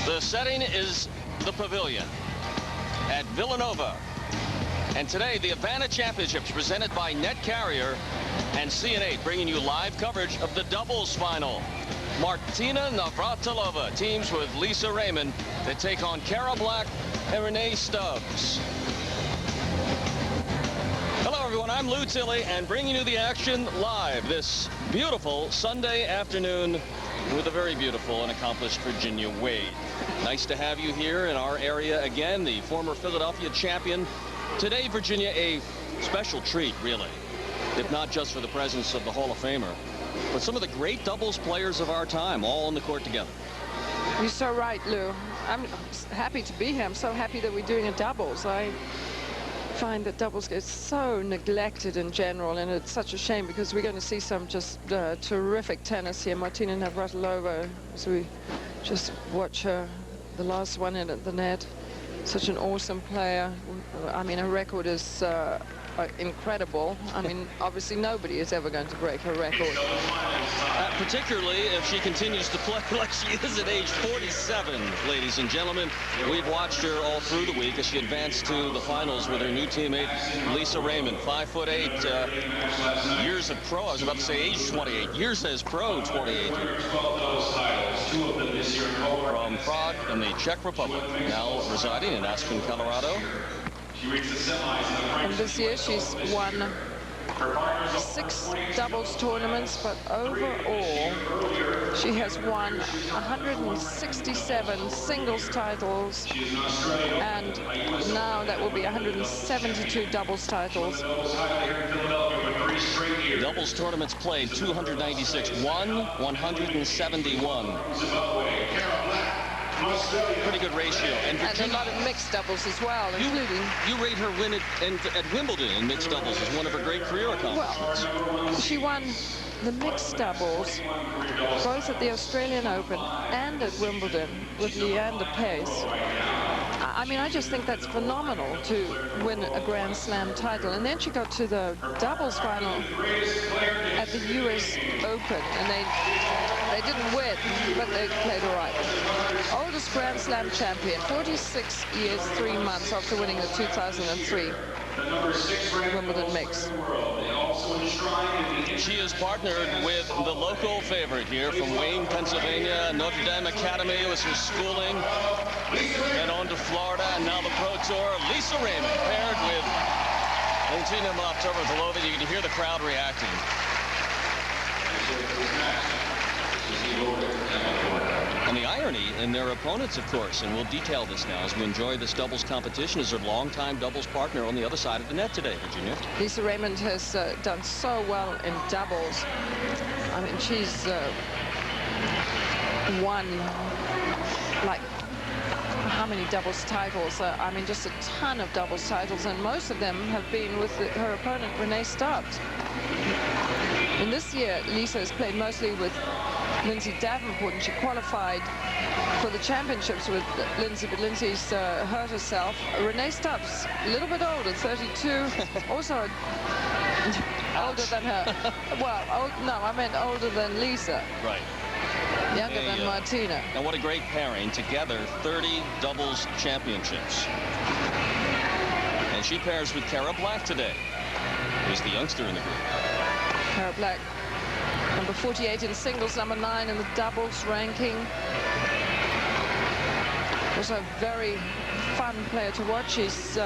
The setting is the Pavilion at Villanova. And today, the Havana Championships presented by Net Carrier and CN8, bringing you live coverage of the doubles final. Martina Navratilova teams with Lisa Raymond that take on Cara Black and Renee Stubbs. Hello, everyone. I'm Lou Tilley, and bringing you the action live this beautiful Sunday afternoon with a very beautiful and accomplished Virginia Wade. Nice to have you here in our area again, the former Philadelphia champion. Today, Virginia, a special treat, really, if not just for the presence of the Hall of Famer, but some of the great doubles players of our time all on the court together. You're so right, Lou. I'm happy to be here. I'm so happy that we're doing a doubles. I find that doubles gets so neglected in general, and it's such a shame because we're going to see some just terrific tennis here. Martina Navratilova, as we just watch her, the last one in at the net. Such an awesome player. I mean, her record is incredible. I mean, obviously nobody is ever going to break her record. Particularly if she continues to play like she is at age 47, ladies and gentlemen. We've watched her all through the week as she advanced to the finals with her new teammate, Lisa Raymond. 5'8", years of pro. I was about to say age 28. Years as pro, 28. From Prague in the Czech Republic, now residing in Aspen, Colorado. And this year she's won 6 doubles tournaments, but overall she has won 167 singles titles, and now that will be 172 doubles titles. Doubles tournaments played, 296, won 171. Pretty good ratio. And a lot of mixed doubles as well, including... You rate her win at Wimbledon in mixed doubles as one of her great career accomplishments. Well, she won the mixed doubles both at the Australian Open and at Wimbledon with Leander Pace. I mean, I just think that's phenomenal to win a Grand Slam title. And then she got to the doubles final at the US Open, and they didn't win, but they played all right. Oldest Grand Slam champion, 46 years, 3 months after winning the 2003 Wimbledon mix. She is partnered with the local favorite here from Wayne, Pennsylvania. Notre Dame Academy was her schooling, and on to Florida, and now the Pro Tour. Lisa Raymond paired with Martina Navratilova. You can hear the crowd reacting. And the irony in their opponents, of course, and we'll detail this now as we enjoy this doubles competition, is her longtime doubles partner on the other side of the net today, Virginia. Lisa Raymond has done so well in doubles. I mean, she's won, like, how many doubles titles? I mean, just a ton of doubles titles, and most of them have been with her opponent, Renee Stubbs. And this year, Lisa has played mostly with Lindsay Davenport, and she qualified for the championships with Lindsay, but Lindsay's hurt herself. Renee Stubbs, a little bit older, 32, also older than her. Well, no, I meant older than Lisa. Right. Younger than Martina. And what a great pairing. Together, 30 doubles championships. And she pairs with Cara Black today, who's the youngster in the group. Cara Black, number 48 in singles, number 9 in the doubles ranking. Also a very fun player to watch. She's,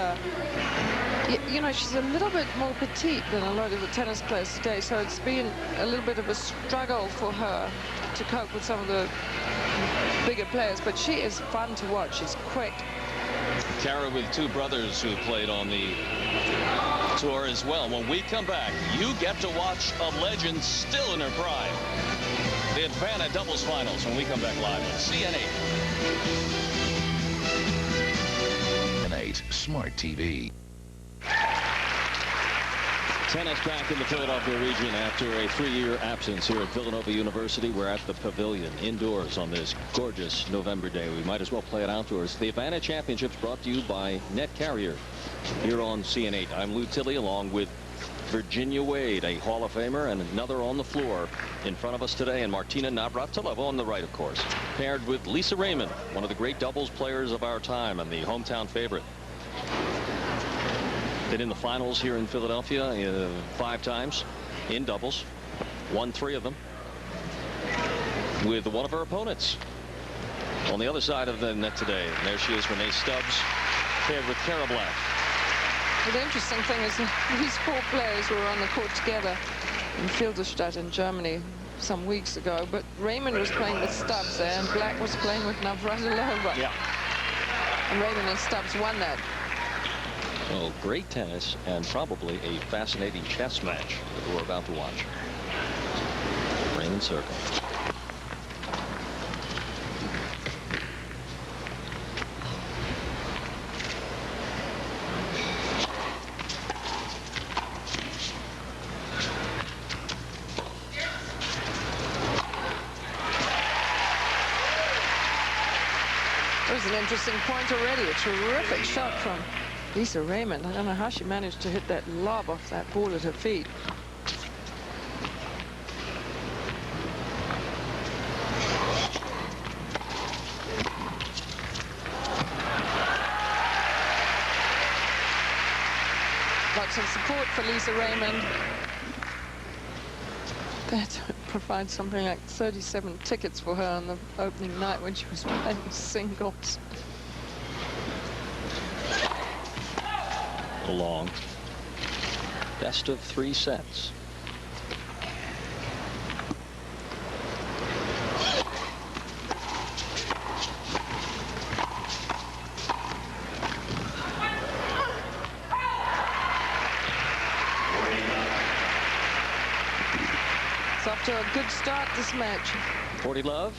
you know, she's a little bit more petite than a lot of the tennis players today, so it's been a little bit of a struggle for her to cope with some of the bigger players, but she is fun to watch. She's quick. Cara with 2 brothers who played on the tour as well. When we come back, you get to watch a legend still in her prime. The Havana doubles finals when we come back live on CN8. CN8 Smart TV. Tennis back in the Philadelphia region after a 3-year absence here at Villanova University. We're at the Pavilion indoors on this gorgeous November day. We might as well play it outdoors. The Havana Championships brought to you by Net Carrier here on CN8. I'm Lou Tilley along with Virginia Wade, a Hall of Famer, and another on the floor in front of us today, and Martina Navratilova on the right, of course, paired with Lisa Raymond, one of the great doubles players of our time and the hometown favorite. Been in the finals here in Philadelphia 5 times in doubles, won 3 of them with one of her opponents on the other side of the net today. And there she is, Renee Stubbs, paired with Cara Black. Well, the interesting thing is that these 4 players were on the court together in Filderstadt in Germany some weeks ago, but Raymond was playing with Stubbs there, and Black was playing with Navratilova. Yeah. And Raymond and Stubbs won that. Well, great tennis and probably a fascinating chess match that we're about to watch. Raymond circle. There's an interesting point already. A terrific shot from Lisa Raymond. I don't know how she managed to hit that lob off that ball at her feet. Lots of support for Lisa Raymond. That provides something like 37 tickets for her on the opening night when she was playing singles. Long best of 3 sets. It's off to a good start, this match. 40 love.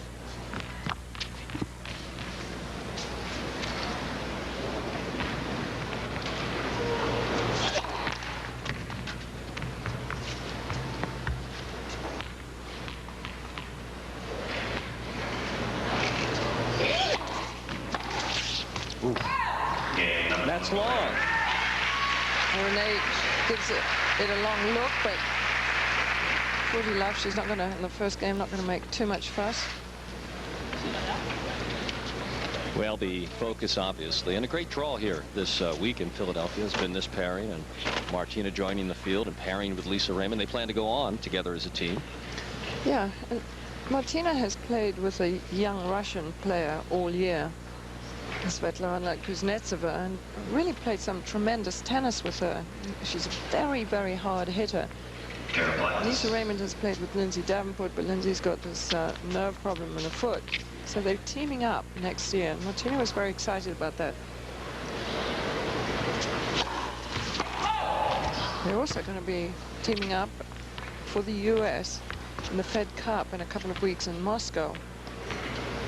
Ooh. That's long. Renee gives it a long look, but 40 love, she's not going to, in the first game, not going to make too much fuss. Well, the focus, obviously, and a great draw here this week in Philadelphia has been this pairing, and Martina joining the field and pairing with Lisa Raymond. They plan to go on together as a team. Yeah, and Martina has played with a young Russian player all year, Svetlana Kuznetsova, and really played some tremendous tennis with her. She's a very, very hard hitter. Lisa Raymond has played with Lindsay Davenport, but Lindsay's got this nerve problem in her foot. So they're teaming up next year. And Martina was very excited about that. They're also going to be teaming up for the U.S. in the Fed Cup in a couple of weeks in Moscow.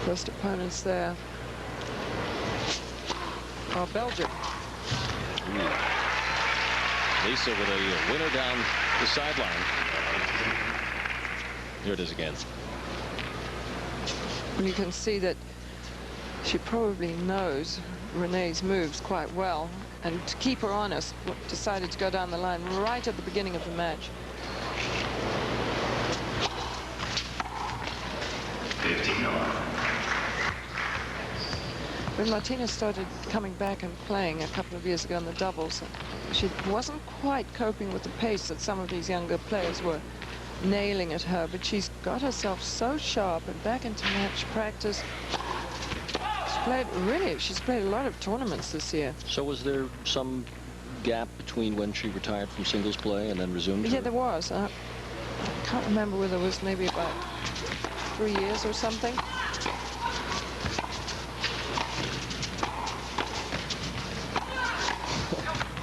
First opponents there are Belgium. Lisa with a winner down the sideline. Here it is again. And you can see that she probably knows Renee's moves quite well, and to keep her honest, decided to go down the line right at the beginning of the match. 15-0. When Martina started coming back and playing a couple of years ago in the doubles, she wasn't quite coping with the pace that some of these younger players were nailing at her, but she's got herself so sharp and back into match practice. She's played a lot of tournaments this year. So was there some gap between when she retired from singles play and then resumed? Yeah, there was. I can't remember whether it was maybe about 3 years or something.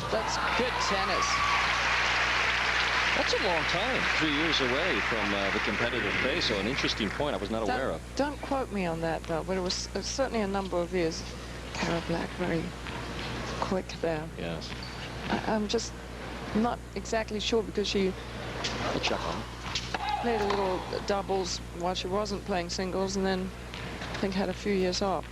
That's good tennis. That's a long time, 3 years away from the competitive pace. So an interesting point I was not aware of. Don't quote me on that, though, but it was certainly a number of years. Cara Black, very quick there. Yes. I'm just not exactly sure, because she I'll check on. played a little doubles while she wasn't playing singles, and then I think had a few years off.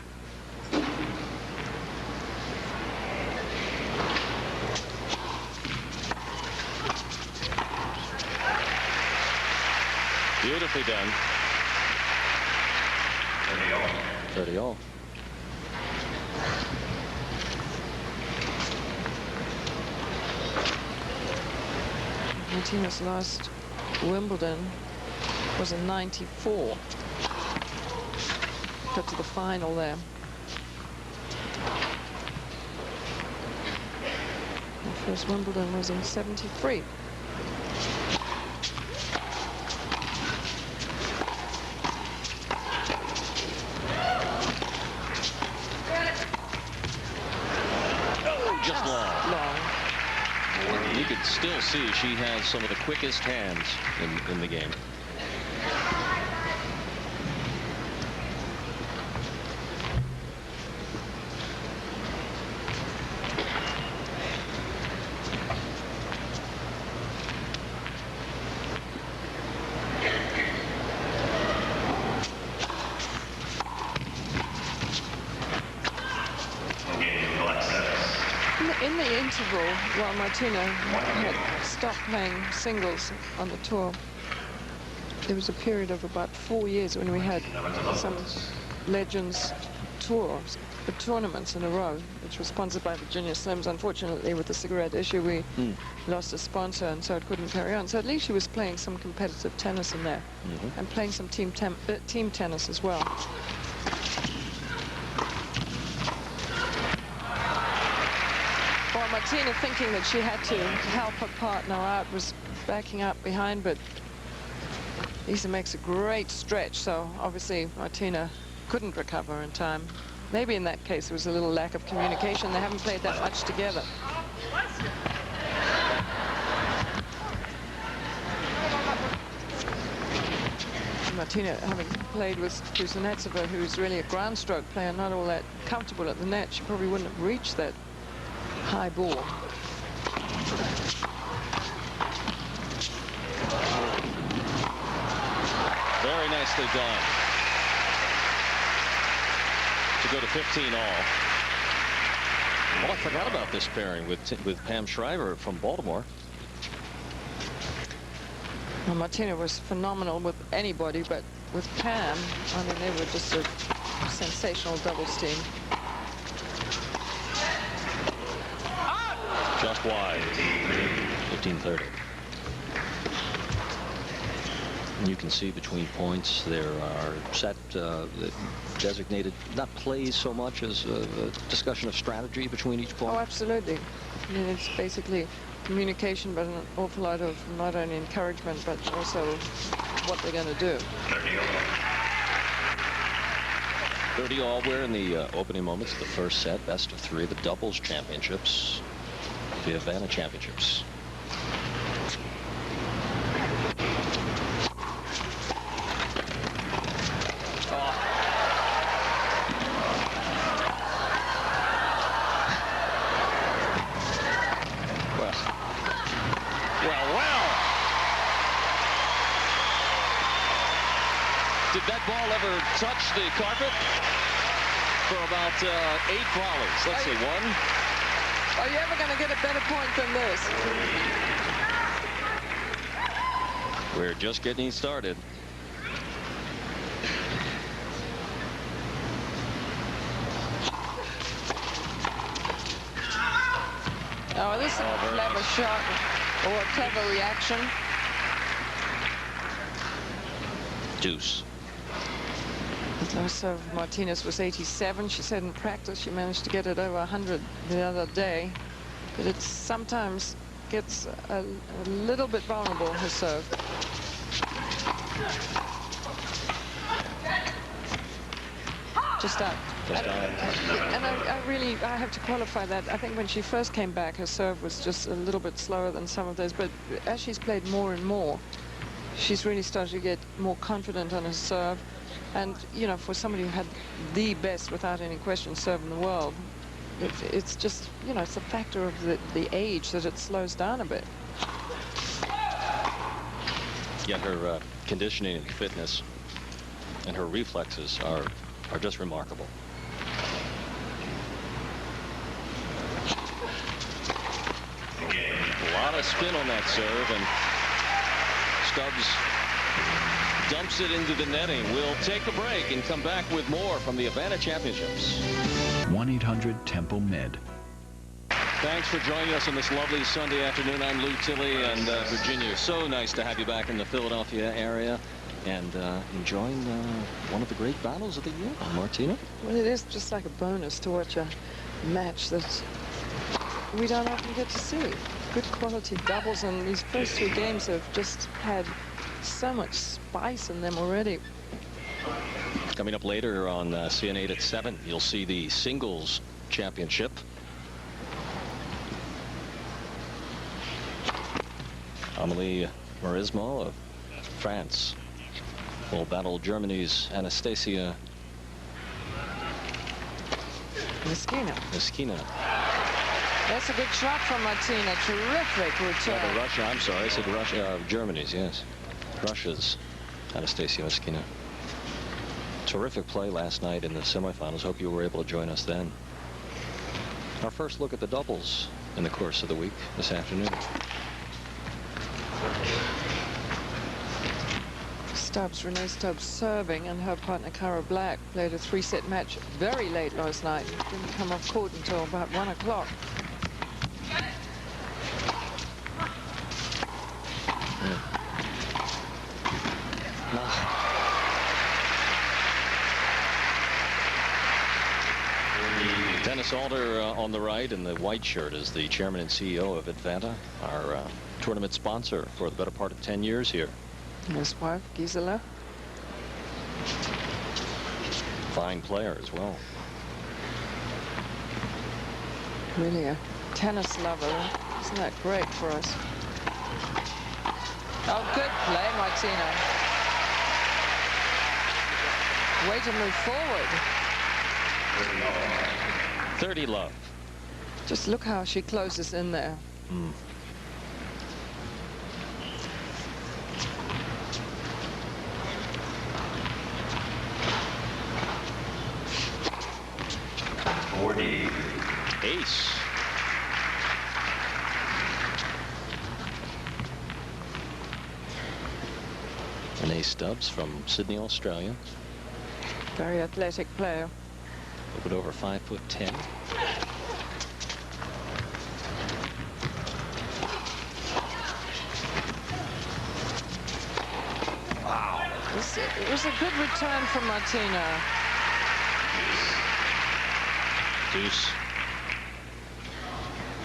Beautifully done. 30 all. Martina's last Wimbledon was in '94. Got to the final there. The first Wimbledon was in '73. Just long. You could still see she has some of the quickest hands in the game. In the interval, while Martina had stopped playing singles on the tour, there was a period of about 4 years when we had some Legends tournaments in a row, which was sponsored by Virginia Slims. Unfortunately, with the cigarette issue, we lost a sponsor, and so it couldn't carry on. So at least she was playing some competitive tennis in there, and playing some team tennis as well. Martina, thinking that she had to help her partner out, was backing up behind, but Lisa makes a great stretch, so obviously Martina couldn't recover in time. Maybe in that case there was a little lack of communication. They haven't played that much together. Martina, having played with Kuznetsova, who's really a ground stroke player, not all that comfortable at the net, she probably wouldn't have reached that high ball. Very nicely done. To go to 15 all. Oh, I forgot about this pairing with Pam Shriver from Baltimore. Well, Martina was phenomenal with anybody, but with Pam, I mean, they were just a sensational doubles team. Just wide. 15-30. You can see between points there are set designated, not plays so much as a discussion of strategy between each point. Oh, absolutely. I mean, it's basically communication, but an awful lot of not only encouragement, but also what they're going to do. 30 all. We're in the opening moments of the first set, best of 3, the doubles championships. The Havana Championships. Well. Did that ball ever touch the carpet? For about 8 volleys. Let's see, 1. Are you ever going to get a better point than this? We're just getting started. Oh, this is a clever shot or a clever reaction. Deuce. So Martinez was 87. She said in practice she managed to get it over 100 the other day, but it sometimes gets a little bit vulnerable, her serve. Just out. And I have to qualify that. I think when she first came back, her serve was just a little bit slower than some of those, but as she's played more and more, she's really started to get more confident on her serve. And, you know, for somebody who had the best, without any question, serve in the world, it's just, you know, it's a factor of the age that it slows down a bit. Yet her conditioning and fitness and her reflexes are just remarkable. A lot of spin on that serve, and Stubbs dumps it into the netting. We'll take a break and come back with more from the Havana Championships. 1-800-TEMPLE-MED. Thanks for joining us on this lovely Sunday afternoon. I'm Lou Tilley, and Virginia, so nice to have you back in the Philadelphia area and enjoying one of the great battles of the year. Martina? Well, it is just like a bonus to watch a match that we don't often get to see. Good quality doubles, and these first 3 games have just had so much spice in them already. Coming up later on CN8 at 7, you'll see the singles championship. Amélie Mauresmo of France will battle Germany's Anastasia Niskina. That's a good shot from Martina. Terrific return. Russia, I'm sorry, I said Russia. Germany's, yes. Russia's Anastasia Niskina. Terrific play last night in the semifinals. Hope you were able to join us then. Our first look at the doubles in the course of the week this afternoon. Renee Stubbs serving, and her partner Cara Black played a 3-set match very late last night. Didn't come off court until about 1 o'clock. Dennis Alder on the right, and the white shirt is the chairman and CEO of Advanta, our tournament sponsor for the better part of 10 years here. His wife, Gisela. Fine player as well. Really a tennis lover. Isn't that great for us? Oh, good play, Martina. Way to move forward. 30 love. Just look how she closes in there. 40. Ace. Renee Stubbs from Sydney, Australia. Very athletic player. A little bit over 5'10". Wow. It was a good return from Martina. Deuce.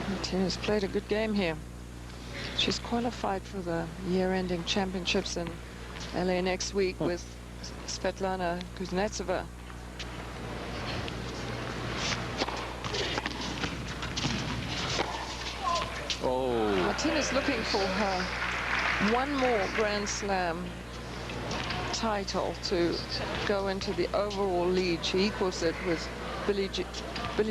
Martina's played a good game here. She's qualified for the year-ending championships in LA next week with Svetlana Kuznetsova. Oh. Martina's looking for her one more Grand Slam title to go into the overall lead. She equals it with Billie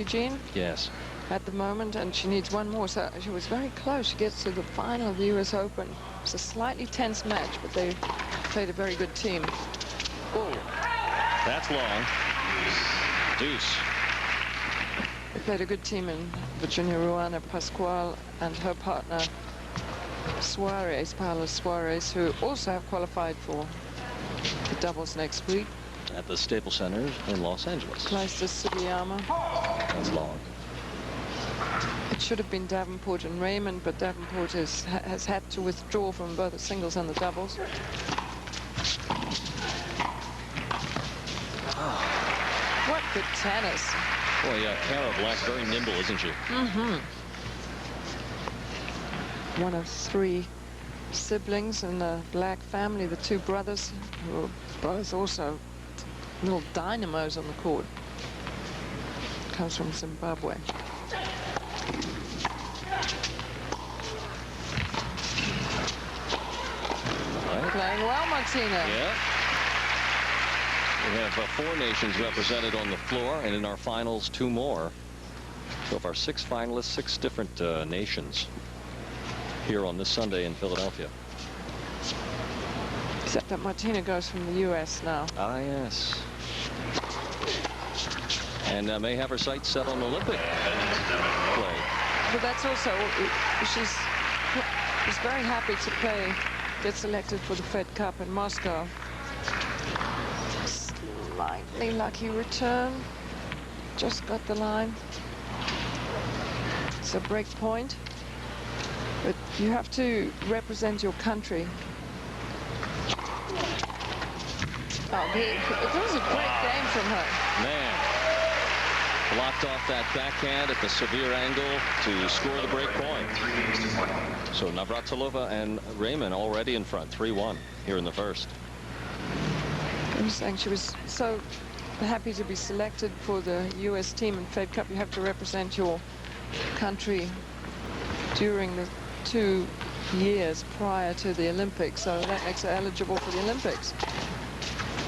Jean Yes. at the moment, and she needs one more. So she was very close. She gets to the final of the US Open. It's a slightly tense match, but they played a very good team. Oh, That's long. Deuce. they played a good team in Virginia Ruana Pascual and her partner Suarez, Paula Suarez, who also have qualified for the doubles next week. At the Staples Center in Los Angeles. Clijsters Sugiyama. That's long. It should have been Davenport and Raymond, but Davenport has had to withdraw from both the singles and the doubles. What good tennis. Boy, yeah, Cara Black, very nimble, isn't she? One of 3 siblings in the Black family, the 2 brothers, who are both also little dynamos on the court. Comes from Zimbabwe. Playing well, Martina. Yeah. We have 4 nations represented on the floor, and in our finals 2 more. So of our 6 finalists, 6 different nations here on this Sunday in Philadelphia. Except that Martina goes from the US now. Ah, yes. And may have her sights set on Olympic play. But that's also, she's very happy to play, get selected for the Fed Cup in Moscow. Slightly lucky return. Just got the line. It's a break point. But you have to represent your country. Oh, it was a great game from her. Man. Blocked off that backhand at the severe angle to score the break point. So Navratilova and Raymond already in front, 3-1 here in the first. I was saying she was so happy to be selected for the U.S. team in Fed Cup. You have to represent your country during the 2 years prior to the Olympics, so that makes her eligible for the Olympics.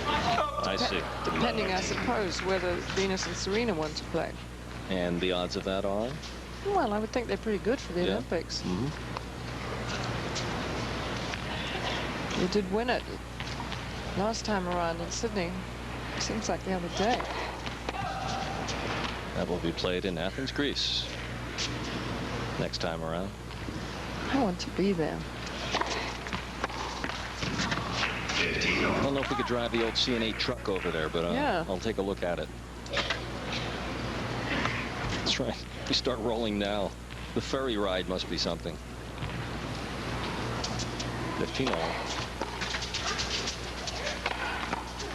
I see. Depending, I suppose, whether Venus and Serena want to play. And the odds of that are? Well, I would think they're pretty good for the Olympics. You did win it last time around in Sydney. Seems like the other day. That will be played in Athens, Greece next time around. I want to be there. I don't know if we could drive the old CN8 truck over there, but I'll take a look at it. That's right. We start rolling now. The ferry ride must be something. 15-all.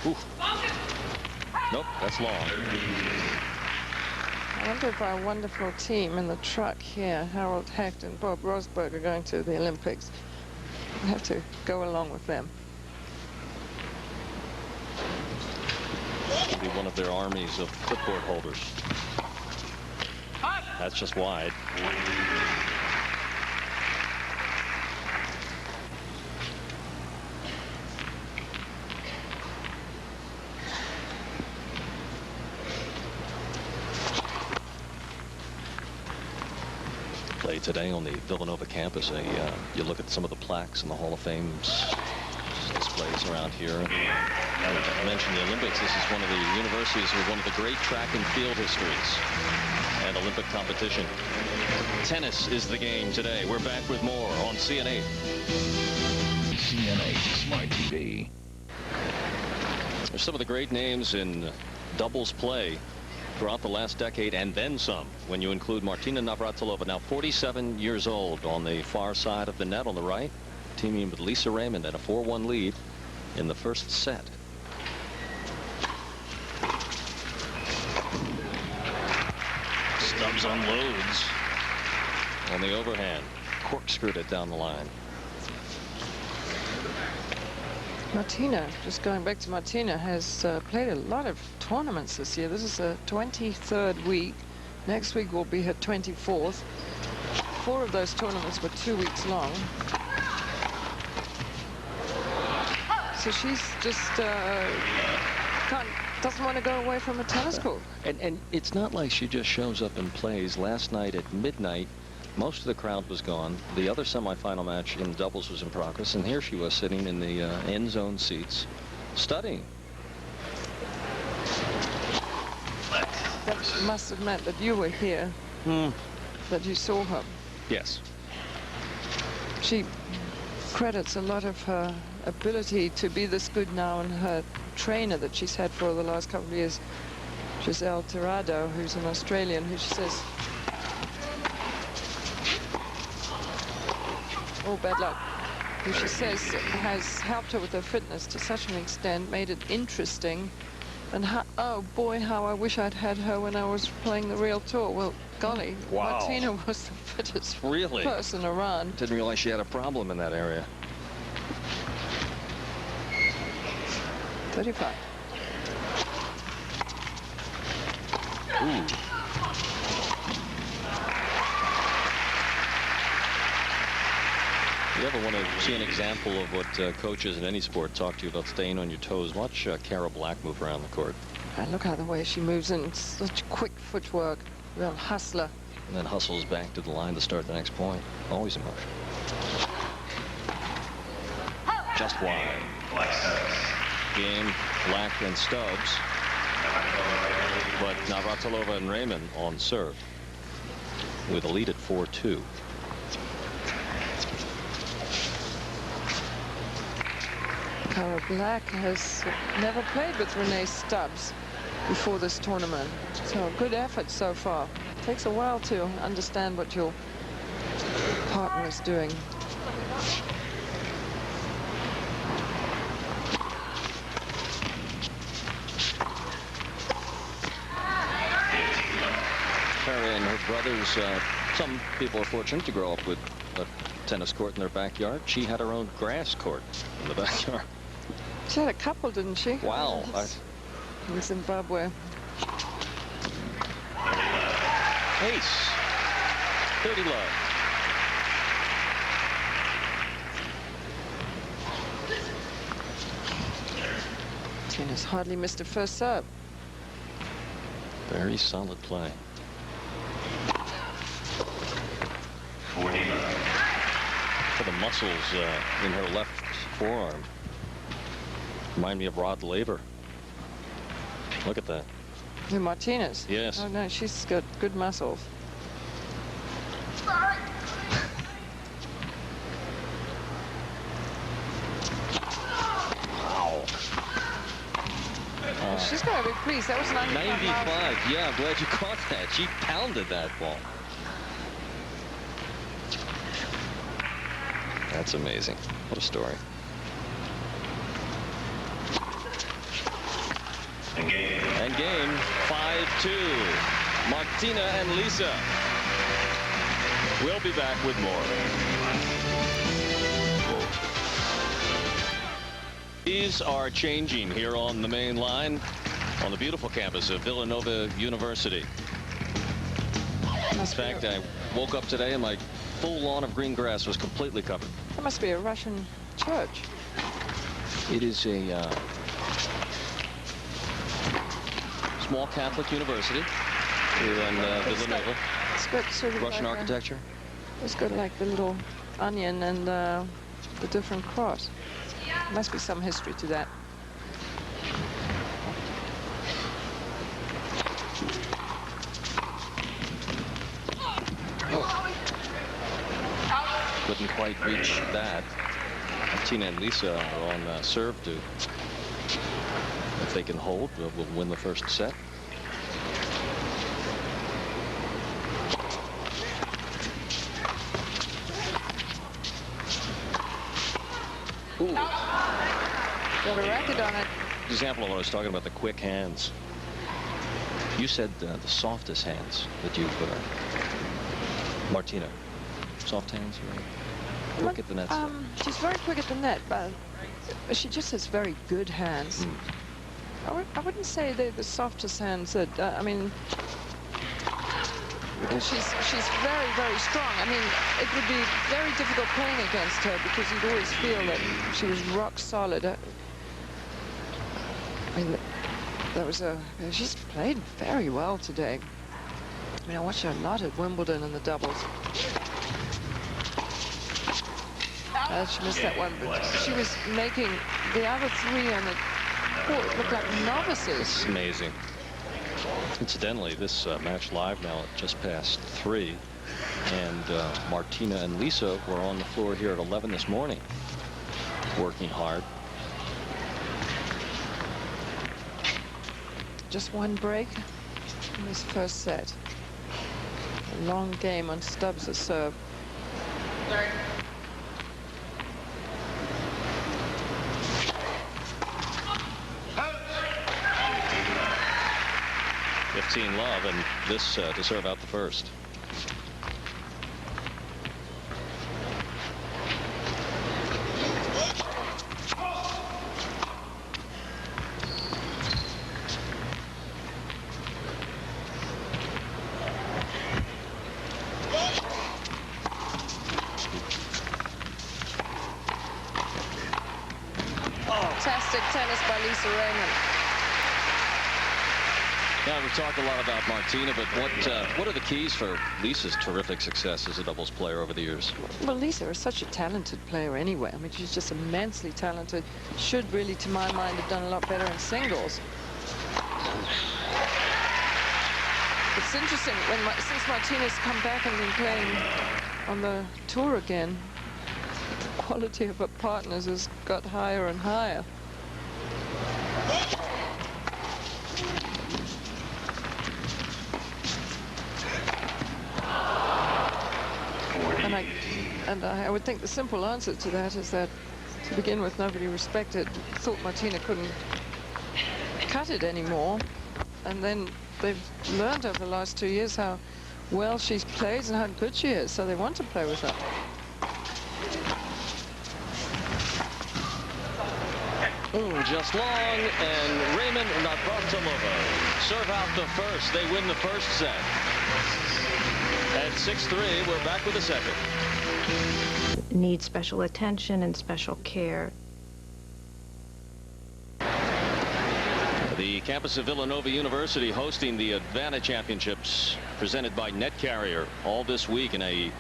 Ooh. Nope, that's long. I wonder if our wonderful team in the truck here, Harold Hecht and Bob Rosberg, are going to the Olympics. We have to go along with them. Be one of their armies of clipboard holders. That's just wide. Played today on the Villanova campus. You look at some of the plaques and the Hall of Fame displays around here. I mentioned the Olympics. This is one of the universities with one of the great track and field histories and Olympic competition. Tennis is the game today. We're back with more on CN8. CN8 Smart TV. There's some of the great names in doubles play throughout the last decade and then some when you include Martina Navratilova, now 47 years old, on the far side of the net on the right, teaming with Lisa Raymond at a 4-1 lead in the first set. Stubbs unloads on the overhand, corkscrewed it down the line. Martina, just going back to Martina, has played a lot of tournaments this year. This is her 23rd week. Next week will be her 24th. 4 of those tournaments were 2 weeks long. So she's just doesn't want to go away from a tennis court. And it's not like she just shows up and plays. Last night at midnight, most of the crowd was gone. The other semifinal match in doubles was in progress, and here she was sitting in the end zone seats, studying. That must have meant that you were here, that you saw her. Yes. She credits a lot of her ability to be this good now and her trainer that she's had for the last couple of years, Giselle Tirado, who's an Australian, who she says, oh, bad luck, who she says has helped her with her fitness to such an extent, made it interesting. And oh boy, how I wish I'd had her when I was playing the real tour. Well, golly, wow. Martina was the fittest Really? person around. Didn't realize she had a problem in that area. 35. Ooh. If you ever want to see an example of what coaches in any sport talk to you about staying on your toes, watch Cara Black move around the court. And look how the way she moves in, such quick footwork, real hustler. And then hustles back to the line to start the next point. Always in motion. Just wide. Game, Black and Stubbs. But Navratilova and Raymond on serve with a lead at 4-2. Cara Black has never played with Renee Stubbs before this tournament. So good effort so far. Takes a while to understand what your partner is doing. Cara and her brothers, some people are fortunate to grow up with a tennis court in their backyard. She had her own grass court in the backyard. She had a couple, didn't she? Wow. In Zimbabwe. Ace. 30 love. Tina's hardly missed her first serve. Very solid play. 40 love. For the muscles in her left forearm. Remind me of Rod Laver. Look at that. Who, Martinez? Yes. Oh, no, she's got good muscles. Wow. She's got to be pleased. That was 95. 95. Yeah, I'm glad you caught that. She pounded that ball. That's amazing. What a story. And game. And game 5-2. Martina and Lisa. We'll be back with more. These are changing here on the main line on the beautiful campus of Villanova University. In fact, I woke up today and my full lawn of green grass was completely covered. That must be a Russian church. It is a small Catholic university here in Villanova. It's got sort of Russian like architecture. It's got like the little onion and the different cross. Must be some history to that. Couldn't quite reach that. Martina and Lisa are on serve to, if they can hold, will win the first set. Ooh. Got a racket on it. Example of what I was talking about, the quick hands. You said the softest hands that you've Martina. Soft hands, right? Quick at the net. She's very quick at the net, but she just has very good hands. I wouldn't say they're the softest hands that, I mean, she's very, very strong. I mean, it would be very difficult playing against her because you'd always feel that she was rock solid. I mean, she's played very well today. I mean, I watched her a lot at Wimbledon in the doubles. She missed that one, but she was making the other three on the court look like novices. It's amazing. Incidentally, this match live now at just past 3, and Martina and Lisa were on the floor here at 11 this morning, working hard. Just one break in this first set. A long game on Stubbs' serve. 15 love, and this to serve out the first. Fantastic tennis by Lisa Raymond. Yeah, we've talked a lot about Martina, but what are the keys for Lisa's terrific success as a doubles player over the years? Well, Lisa is such a talented player anyway. I mean, she's just immensely talented. Should really, to my mind, have done a lot better in singles. It's interesting, since Martina's come back and been playing on the tour again, quality of her partners has got higher and higher. And I would think the simple answer to that is that, to begin with, nobody thought Martina couldn't cut it anymore. And then they've learned over the last 2 years how well she plays and how good she is, so they want to play with her. Just long, and Raymond Navratilova serve out the first. They win the first set. At 6-3, we're back with the second. Need special attention and special care. The campus of Villanova University hosting the Advana Championships presented by Net Carrier all this week in a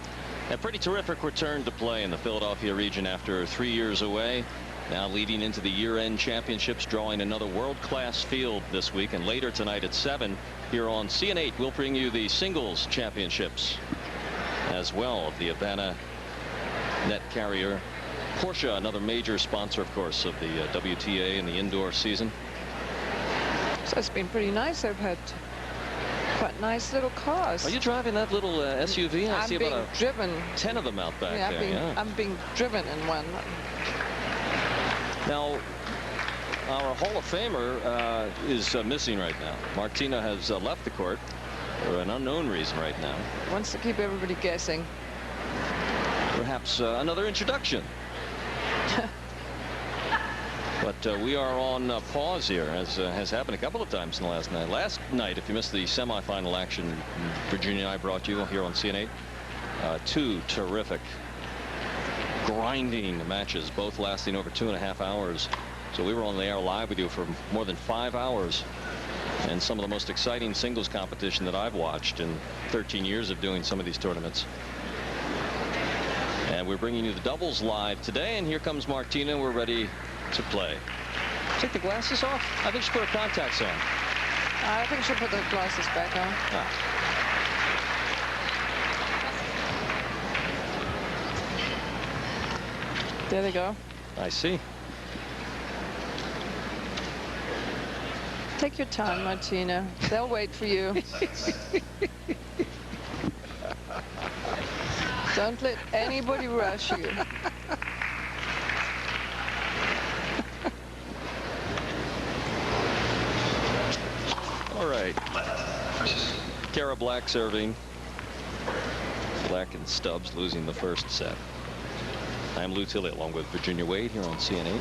pretty terrific return to play in the Philadelphia region after 3 years away. Now leading into the year-end championships, drawing another world-class field this week. And later tonight at 7 here on CN8, we'll bring you the singles championships as well of the Advana Net Carrier. Porsche, another major sponsor, of course, of the WTA in the indoor season. So it's been pretty nice. They've had quite nice little cars. Are you driving that little SUV? I see about driven. 10 of them out back Yeah, there. I'm being driven in one. Now, our Hall of Famer is missing right now. Martina has left the court for an unknown reason right now. Wants to keep everybody guessing. Perhaps another introduction. But we are on pause here, as has happened a couple of times in the last night. Last night, if you missed the semifinal action, Virginia and I brought you here on CN8. Two terrific grinding matches, both lasting over 2.5 hours. So we were on the air live with you for more than 5 hours, and some of the most exciting singles competition that I've watched in 13 years of doing some of these tournaments. And we're bringing you the doubles live today, and here comes Martina. We're ready to play. Take the glasses off. I think she put her contacts on. I think she'll put the glasses back on. There they go. I see. Take your time, Martina. They'll wait for you. Don't let anybody rush you. All right. Kara Black serving. Black and Stubbs losing the first set. I'm Lou Tilley along with Virginia Wade here on CN8.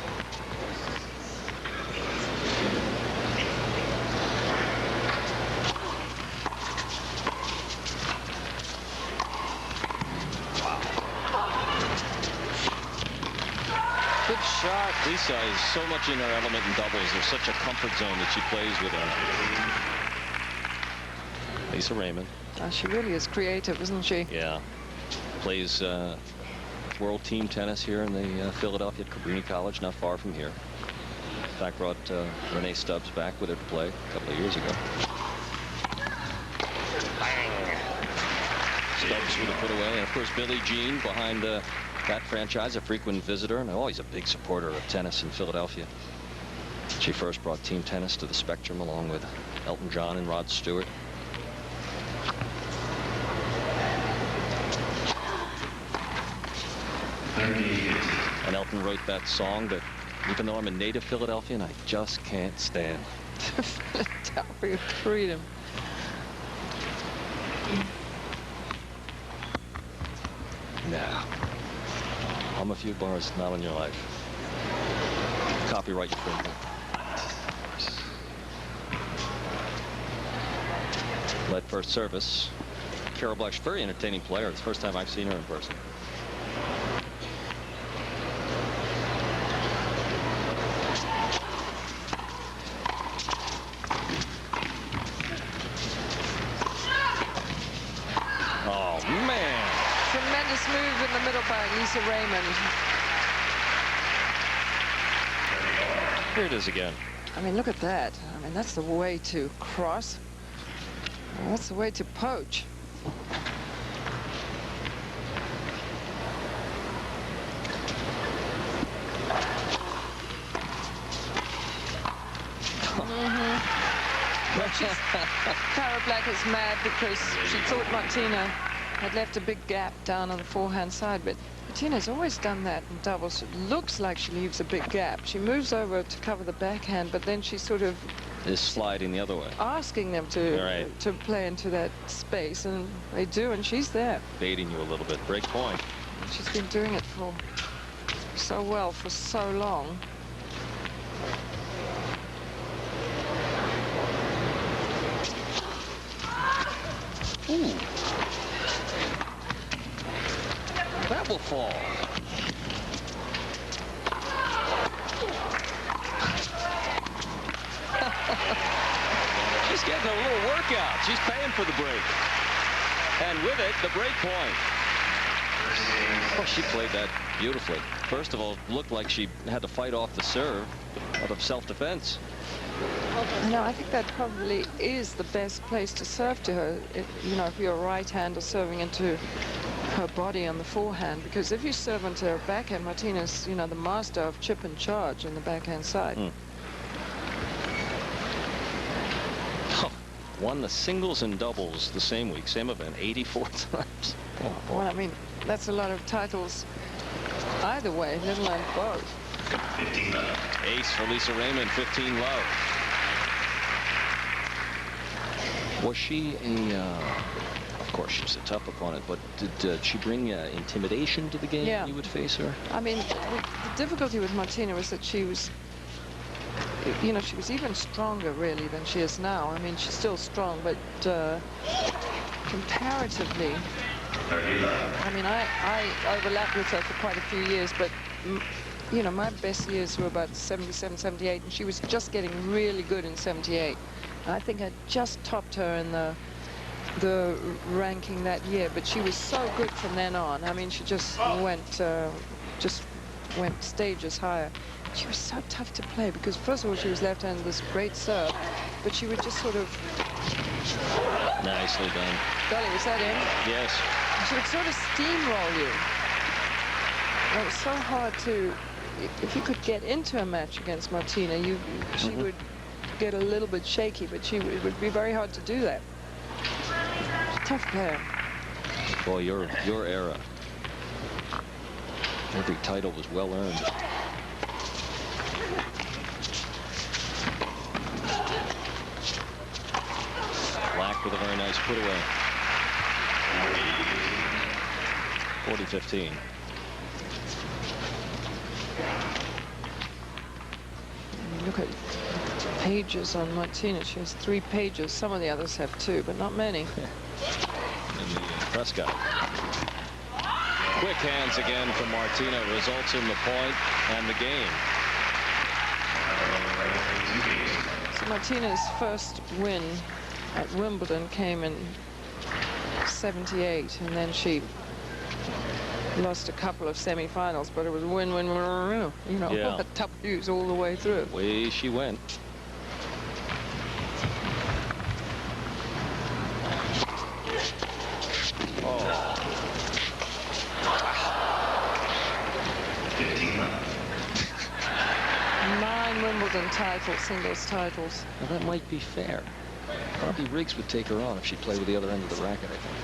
Good shot. Lisa is so much in her element in doubles. There's such a comfort zone that she plays within. Lisa Raymond. She really is creative, isn't she? Yeah. Plays world team tennis here in the Philadelphia at Cabrini College, not far from here. In fact, brought Renee Stubbs back with her to play a couple of years ago. Bang! Stubbs with a put away. And of course, Billie Jean behind that franchise, a frequent visitor and always a big supporter of tennis in Philadelphia. She first brought team tennis to the Spectrum along with Elton John and Rod Stewart. And Elton wrote that song that, even though I'm a native Philadelphian, I just can't stand. Philadelphia freedom. Nah. Hum a few bars, not on your life. Copyright infringement. Led first service. Kara Black's very entertaining player. It's the first time I've seen her in person. Oh, man. Tremendous move in the middle by Lisa Raymond. Here it is again. I mean, look at that. I mean, that's the way to cross. That's the way to poach. Cara Black is mad because she thought Martina had left a big gap down on the forehand side, but Martina's always done that in doubles. It looks like she leaves a big gap. She moves over to cover the backhand, but then she sort of is sliding the other way. Asking them to play into that space, and they do, and she's there. Baiting you a little bit. Break point. She's been doing it for so well for so long. Ooh. That will fall. She's getting a little workout. She's paying for the break. And with it, the break point. Oh, she played that beautifully. First of all, looked like she had to fight off the serve out of self-defense. No, I think that probably is the best place to serve to her. If you're a right-hander serving into her body on the forehand, because if you serve into her backhand, Martina's, the master of chip and charge on the backhand side. Oh, won the singles and doubles the same week, same event, 84 times. Oh, well, I mean, that's a lot of titles either way, let alone both. 15 love. Ace for Lisa Raymond, 15 love. Was she of course she's a tough opponent, but did she bring intimidation to the game? Yeah. You would face her? I mean, the difficulty with Martina was that she was, she was even stronger really than she is now. I mean, she's still strong, but comparatively, I mean, I overlapped with her for quite a few years, but my best years were about 77, 78, and she was just getting really good in 78. I think I just topped her in the ranking that year, but she was so good from then on. I mean, she just went stages higher. She was so tough to play because, first of all, she was left-handed, this great serve, but she would just sort of... Nicely done. Golly, was that in? Yes. She would sort of steamroll you. And it was so hard to... If you could get into a match against Martina, she would get a little bit shaky, but it would be very hard to do that. Tough player. Boy, your era. Every title was well earned. Black with a very nice put away. 40-15. Look at pages on Martina. She has 3 pages. Some of the others have 2, but not many. And the Prescott. Quick hands again from Martina results in the point and the game. So Martina's first win at Wimbledon came in 78, and then she lost a couple of semifinals, but it was win, win, win, Yeah. W's all the way through. Way she went. Oh. 9 Wimbledon titles, singles titles. Well, that might be fair. Probably Riggs would take her on if she played with the other end of the racket, I think.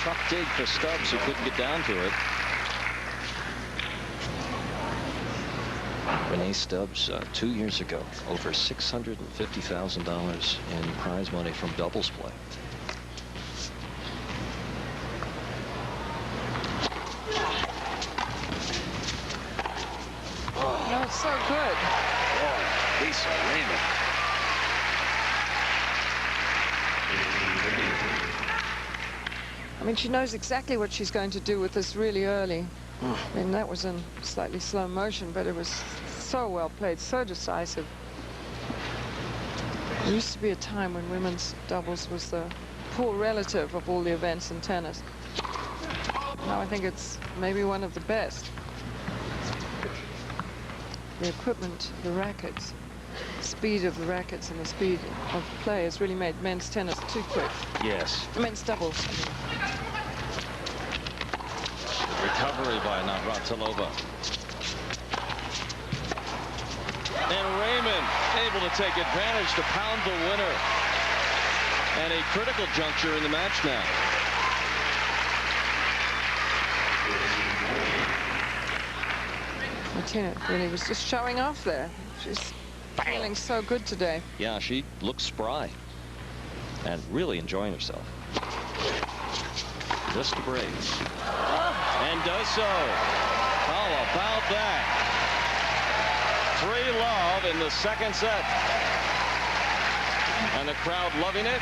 Tough dig for Stubbs, who couldn't get down to it. Renee Stubbs, 2 years ago, over $650,000 in prize money from doubles play. No, it's so good. Boy, Lisa Raymond. I mean, she knows exactly what she's going to do with this really early. I mean, that was in slightly slow motion, but it was so well played, so decisive. There used to be a time when women's doubles was the poor relative of all the events in tennis. Now I think it's maybe one of the best. the equipment, the rackets, speed of the rackets and the speed of play has really made men's tennis too quick. Yes. Men's doubles. Recovery by Navratilova. And Raymond able to take advantage to pound the winner. And a critical juncture in the match now. Martina really was just showing off there. She's feeling so good today. Yeah, she looks spry and really enjoying herself. Just a break. And does so. How about that? 3-love in the second set. And the crowd loving it?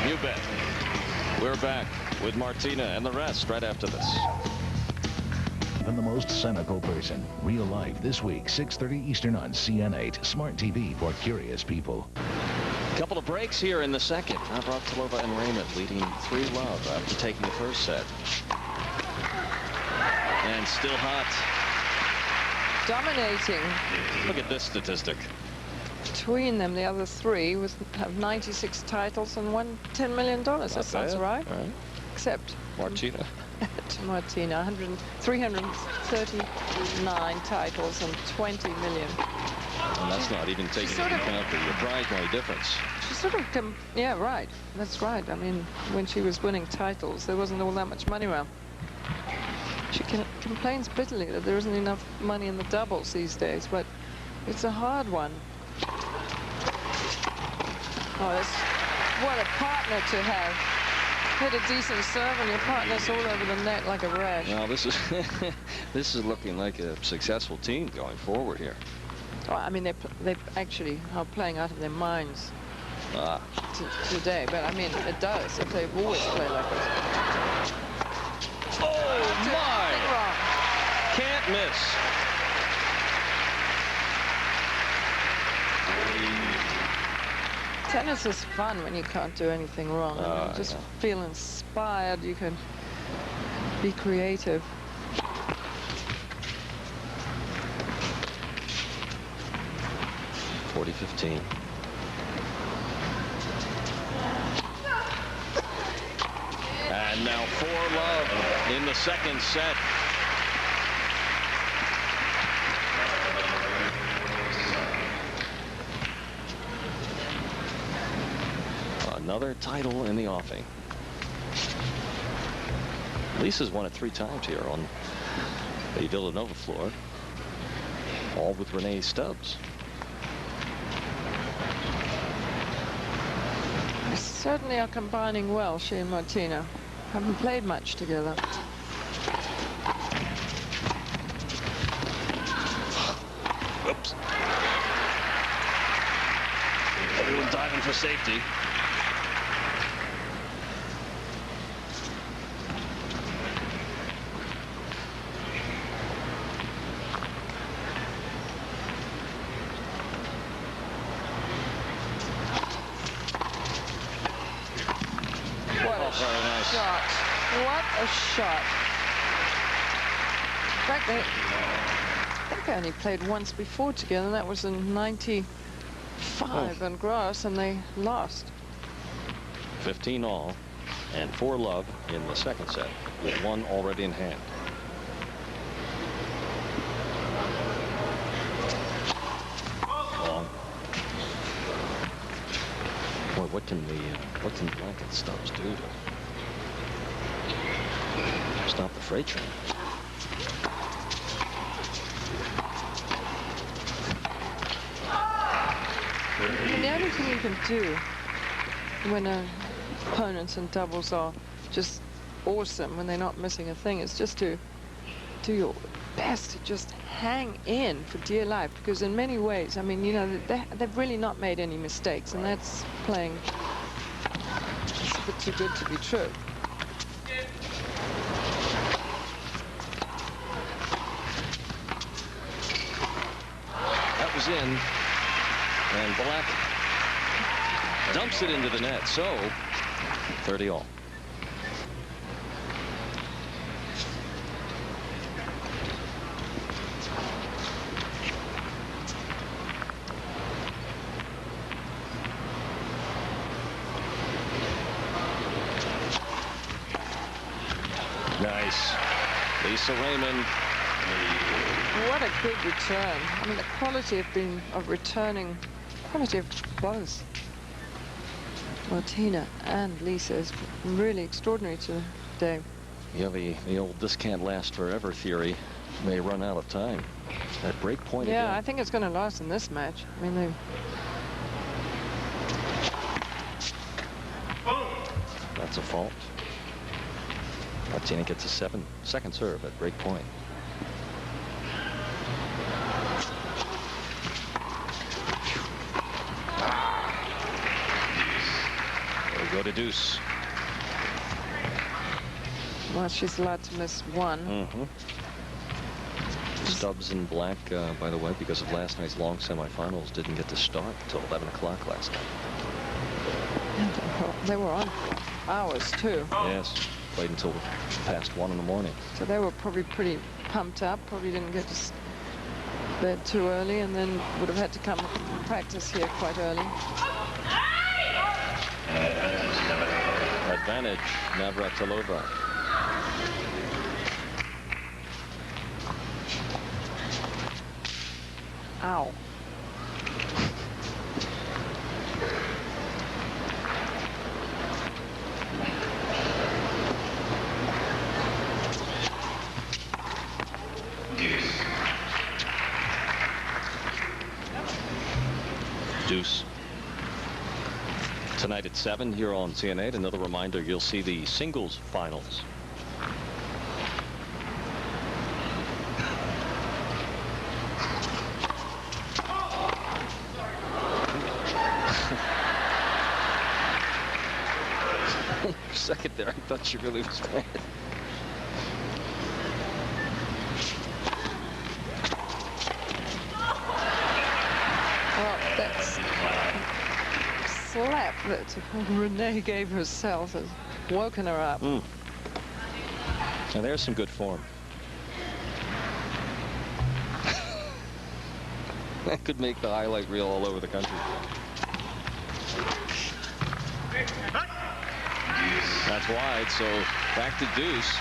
You bet. We're back with Martina and the rest right after this. And the most cynical person. Real life this week, 6:30 Eastern on CN8. Smart TV for curious people. Couple of breaks here in the second. Navratilova and Raymond leading 3-love after taking the first set. And still hot. Dominating. Look at this statistic. Between them, the other three have 96 titles and won $10 million. That sounds bad. right. All right. Except Martina. Martina, 339 titles and 20 million. And that's not even taking into account the prize money difference. She sort of, yeah, right. That's right. I mean, when she was winning titles, there wasn't all that much money around. She complains bitterly that there isn't enough money in the doubles these days, but it's a hard one. Oh, what a partner to have. Hit a decent serve and your partner's all over the net like a rash. Now this is this is looking like a successful team going forward here. Oh, I mean, they actually are playing out of their minds today, but I mean, it does if they've always played like this. Oh my! Can't miss. Tennis is fun when you can't do anything wrong. You just feel inspired. You can be creative. (40-15). And now 4-love in the second set. Another title in the offing. Lisa's won it 3 times here on the Villanova floor, all with Renee Stubbs. They certainly are combining well, she and Martina. Haven't played much together. Oops. Everyone diving for safety. What a shot. In fact, I think they only played once before together, and that was in '95 on grass, and they lost. 15-all and 4-love in the second set with 1 already in hand. Long. Boy, what can Blanket Stubbs do to stop the freight train? And the only thing you can do when opponents in doubles are just awesome, when they're not missing a thing, is just to do your best to just hang in for dear life, because in many ways, I mean, you know, they've really not made any mistakes, and that's playing it's a bit too good to be true. That was in, and Black dumps it into the net, so 30-all. Nice. Lisa Raymond. What a good return. I mean, the quality of returning, quality of both Martina and Lisa is really extraordinary today. Yeah, the old "this can't last forever" theory may run out of time. That break point Yeah, again. I think it's going to last in this match. I mean, they... That's a fault. Martina gets a 7-second serve at break point. There we go to deuce. Well, she's allowed to miss one. Mm-hmm. Stubbs and Black, by the way, because of last night's long semifinals, didn't get to start until 11 o'clock last night. They were on for hours, too. Yes, played until past 1 in the morning. So they were probably pretty pumped up, probably didn't get to bed too early, and then would have had to come and practice here quite early. Advantage, Navratilova. Ow. Deuce. Tonight at 7 here on CN8. Another reminder, you'll see the singles finals. For a second there, I thought she really was mad. Well, that's slap that Renee gave herself has woken her up. Now there's some good form. That could make the highlight reel all over the country. That's wide, so back to deuce.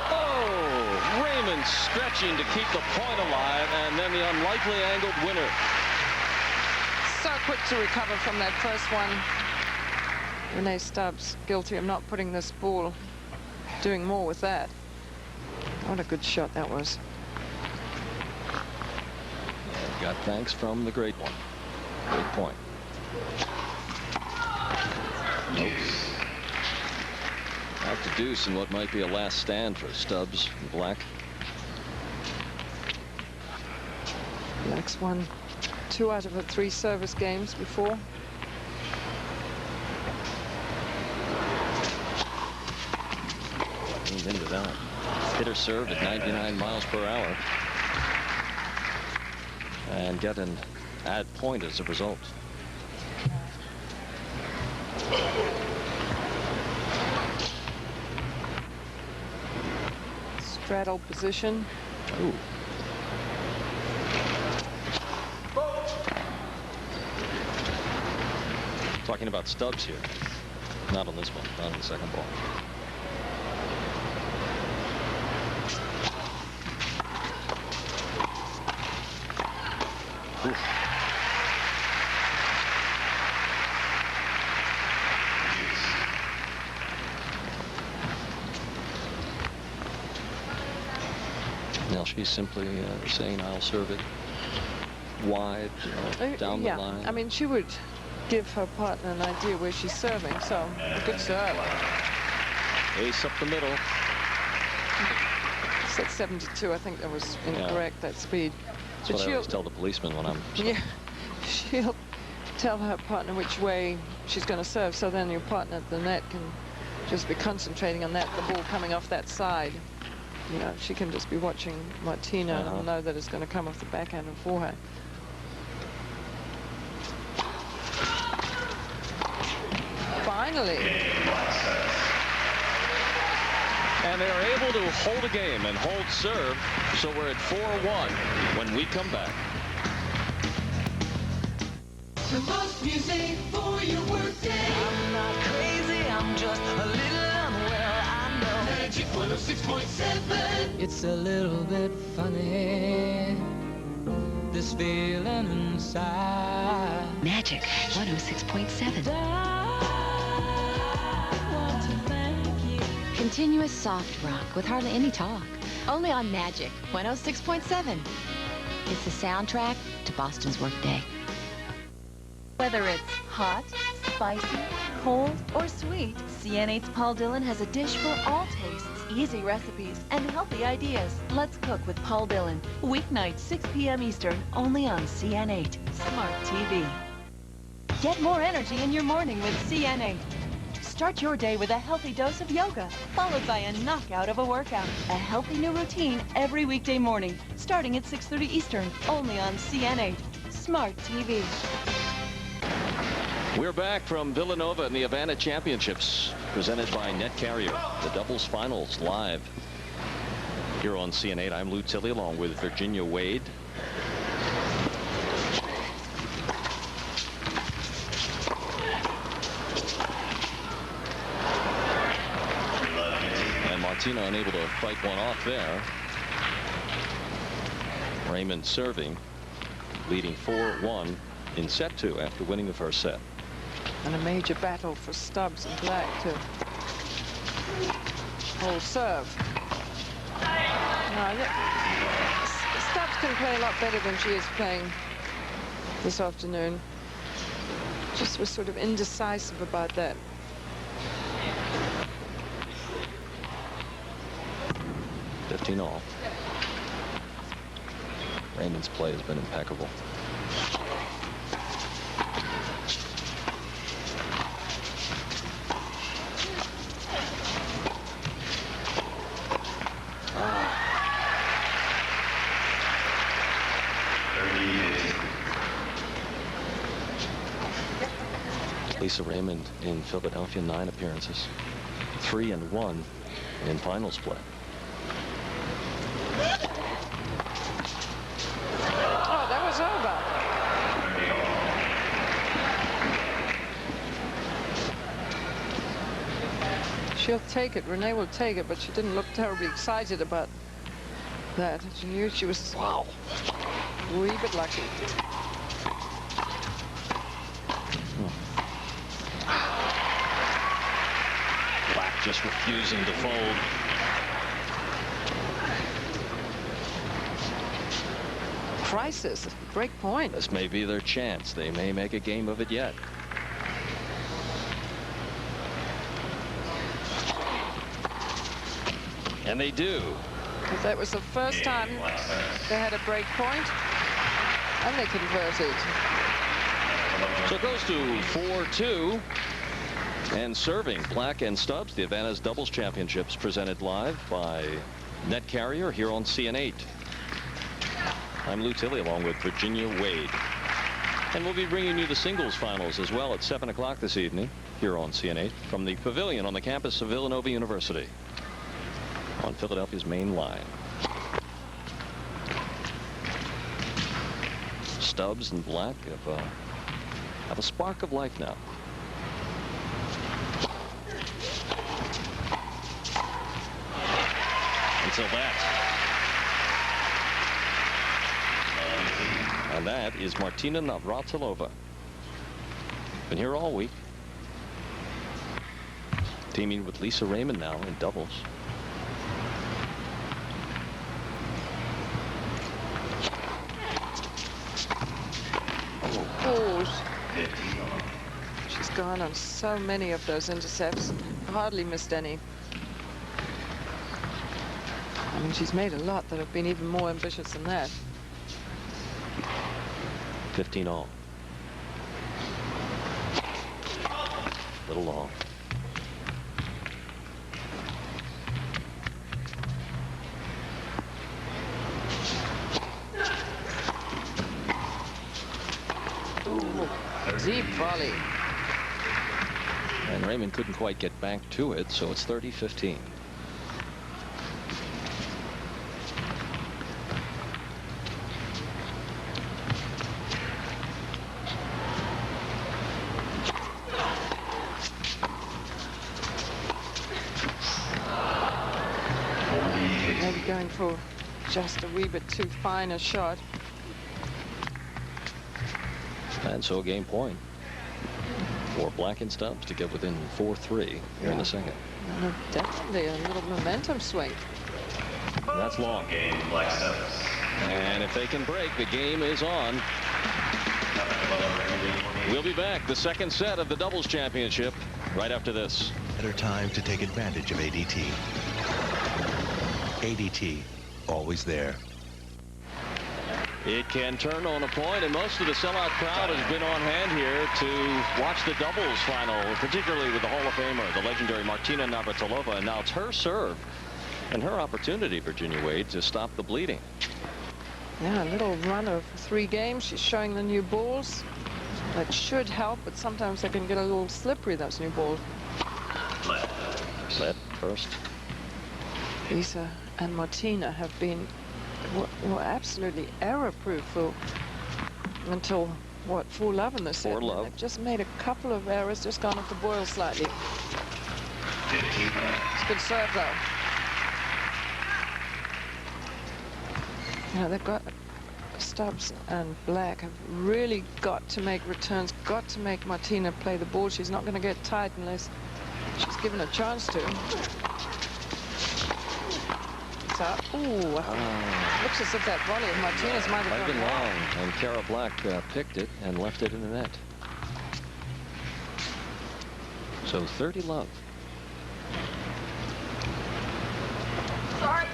Oh, Raymond stretching to keep the point alive, and then the unlikely angled winner. So quick to recover from that first one. Renee Stubbs guilty of not putting this ball, doing more with that. What a good shot that was. Got thanks from the great one. Great point. Nope. Back to deuce in what might be a last stand for Stubbs and Black. Black's won 2 out of her 3 service games before. Leaned into that. Hit her serve at 99 miles per hour. And get an add point as a result. Straddle position. Ooh. Talking about Stubbs here. Not on this one, not on the second ball. Oof. Now she's simply saying, I'll serve it wide, down the line. I mean, she would give her partner an idea where she's serving, so a good serve. Ace up the middle. It's at 72. I think that was incorrect, that speed. That's what I always tell the policeman when I'm... Yeah, she'll tell her partner which way she's going to serve, so then your partner at the net can just be concentrating on that, the ball coming off that side. You know, she can just be watching Martina and know that it's going to come off the backhand and forehand. Finally. And they're able to hold a game and hold serve, so we're at 4-1 when we come back. The most music for your workday. I'm not crazy, I'm just a little unwell, I know. Magic 106.7. It's a little bit funny, this feeling inside. Magic 106.7. I want to thank you. Continuous soft rock with hardly any talk. Only on Magic 106.7. It's the soundtrack to Boston's workday. Whether it's hot, spicy, cold, or sweet, CN8's Paul Dillon has a dish for all tastes, easy recipes, and healthy ideas. Let's cook with Paul Dillon. Weeknights, 6 p.m. Eastern, only on CN8 Smart TV. Get more energy in your morning with CN8. Start your day with a healthy dose of yoga, followed by a knockout of a workout. A healthy new routine every weekday morning, starting at 6:30 Eastern, only on CN8 Smart TV. We're back from Villanova in the Havana Championships, presented by Net Carrier. The doubles finals live here on CN8. I'm Lou Tilley along with Virginia Wade. And Martina unable to fight one off there. Raymond serving, leading 4-1 in set 2 after winning the first set. And a major battle for Stubbs and Black to hold serve. No, Stubbs can play a lot better than she is playing this afternoon. Just was sort of indecisive about that. $15-all. Raymond's play has been impeccable. Lisa Raymond in Philadelphia, 9 appearances, 3-1 in finals play. Oh, that was over. She'll take it. Renee will take it, but she didn't look terribly excited about that. She knew she was a wee bit lucky. Black just refusing to fold. Crisis, break point. This may be their chance. They may make a game of it yet. And they do. But that was the first time they had a break point, and they converted. So it goes to 4-2. And serving, Black and Stubbs, the Havana's doubles championships, presented live by Net Carrier here on CN8. I'm Lou Tilley along with Virginia Wade. And we'll be bringing you the singles finals as well at 7 o'clock this evening here on CN8 from the pavilion on the campus of Villanova University on Philadelphia's main line. Stubbs and Black have a spark of life now. Until that. And that is Martina Navratilova. Been here all week. Teaming with Lisa Raymond now in doubles. Oh, she's gone on so many of those intercepts. Hardly missed any. I mean, she's made a lot that have been even more ambitious than that. 15-all. Little long. Ooh, deep volley. And Raymond couldn't quite get back to it, so it's 30-15. Maybe going for just a wee bit too fine a shot. And so a game point for Black and Stubbs to get within 4-3 here in the second. Definitely a little momentum swing. And that's long. Game, Black Stubbs. And if they can break, the game is on. We'll be back. The second set of the doubles championship right after this. Better time to take advantage of ADT. ADT, always there. It can turn on a point, and most of the sellout crowd has been on hand here to watch the doubles final, particularly with the Hall of Famer, the legendary Martina Navratilova. And now it's her serve and her opportunity, Virginia Wade, to stop the bleeding. Yeah, a little run of 3 games. She's showing the new balls. That should help, but sometimes they can get a little slippery, those new balls. Let first. Lisa and Martina have been were absolutely error-proof until, what, 4-love in this set. 4-love. They've just made a couple of errors, just gone off the boil slightly. It's a good serve, though. You know, they've got Stubbs and Black have really got to make returns, got to make Martina play the ball. She's not going to get tight unless she's given a chance to. Ooh, looks as if that volley of Martinez might have been gone long, and Cara Black picked it and left it in the net. So 30-love. Sorry.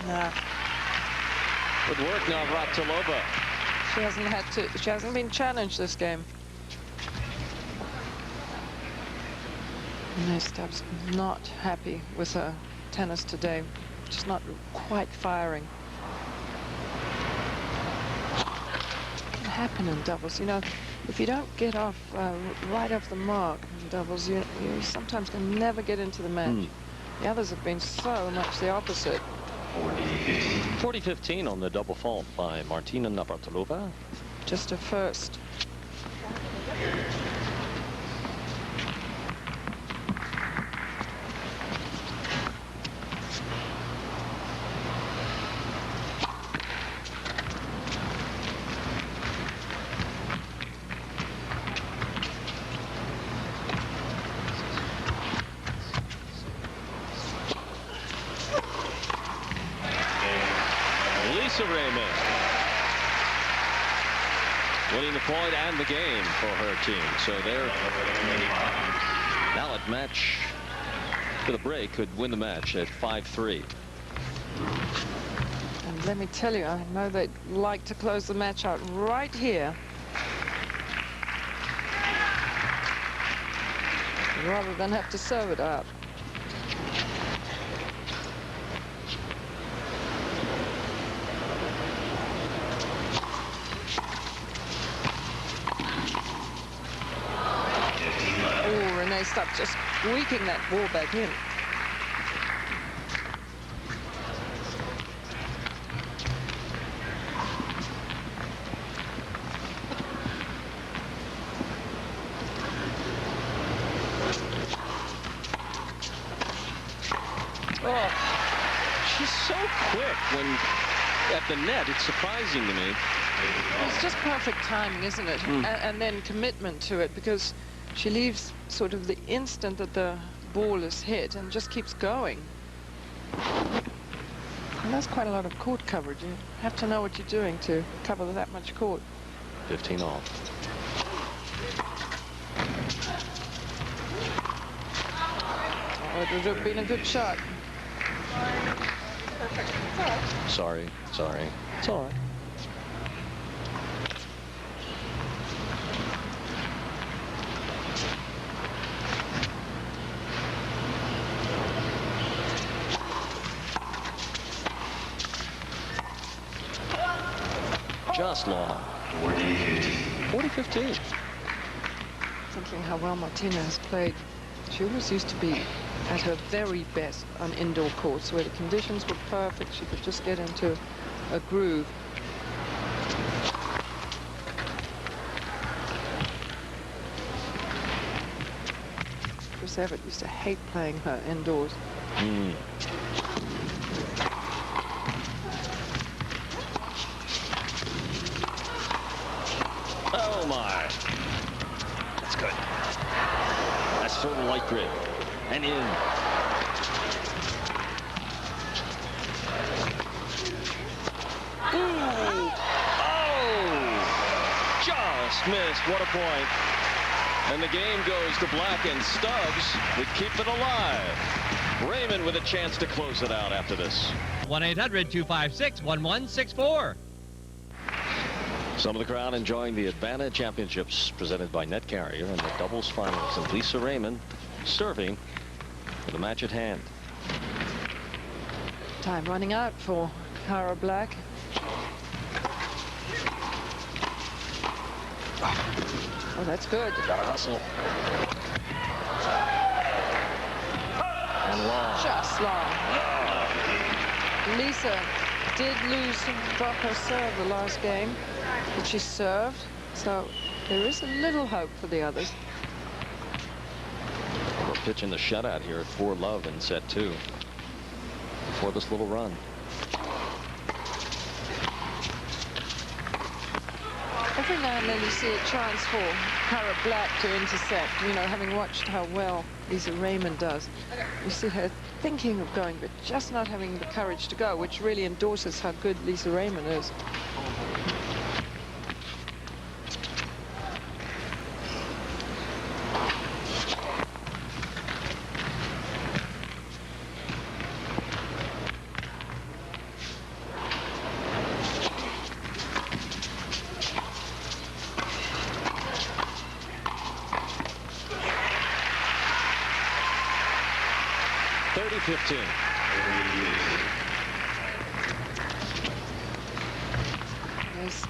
Nah. Good work, Navratilova. She hasn't been challenged this game. No, Stubbs not happy with her tennis today. Just not quite firing. It can happen in doubles. You know, if you don't get off right off the mark in doubles, you sometimes can never get into the match. The others have been so much the opposite. 40-15 on the double fault by Martina Navratilova. Just a first. Raymond winning the point and the game for her team. So their ballot match for the break could win the match at 5-3. And let me tell you, I know they'd like to close the match out right here, rather than have to serve it up. Stubbs just squeaking that ball back in. Oh, she's so quick when at the net. It's surprising to me. It's just perfect timing, isn't it? And then commitment to it, because she leaves sort of the instant that the ball is hit and just keeps going. And that's quite a lot of court coverage. You have to know what you're doing to cover that much court. 15 all. Oh, it would have been a good shot. Sorry. It's all right. last long. 40-15. 40-15. Thinking how well Martina has played. She always used to be at her very best on indoor courts where the conditions were perfect. She could just get into a groove. Chris Evert used to hate playing her indoors. Oh my. That's good. That's for the light grid. And in. Ooh. Oh! Just missed. What a point. And the game goes to black, and Stubbs would keep it alive. Raymond with a chance to close it out after this. 1-800-256-1164. Some of the crowd enjoying the Advana Championships presented by Net Carrier and the doubles finals. And Lisa Raymond serving for the match at hand. Time running out for Cara Black. Oh, that's good. Gotta hustle. And long. Just long. Lisa did drop her serve the last game, but she served, so there is a little hope for the others. We're pitching the shutout here at 4-love in set 2 before this little run. Every now and then you see a chance for Cara Black to intercept, you know, having watched how well Lisa Raymond does. You see her thinking of going, but just not having the courage to go, which really endorses how good Lisa Raymond is.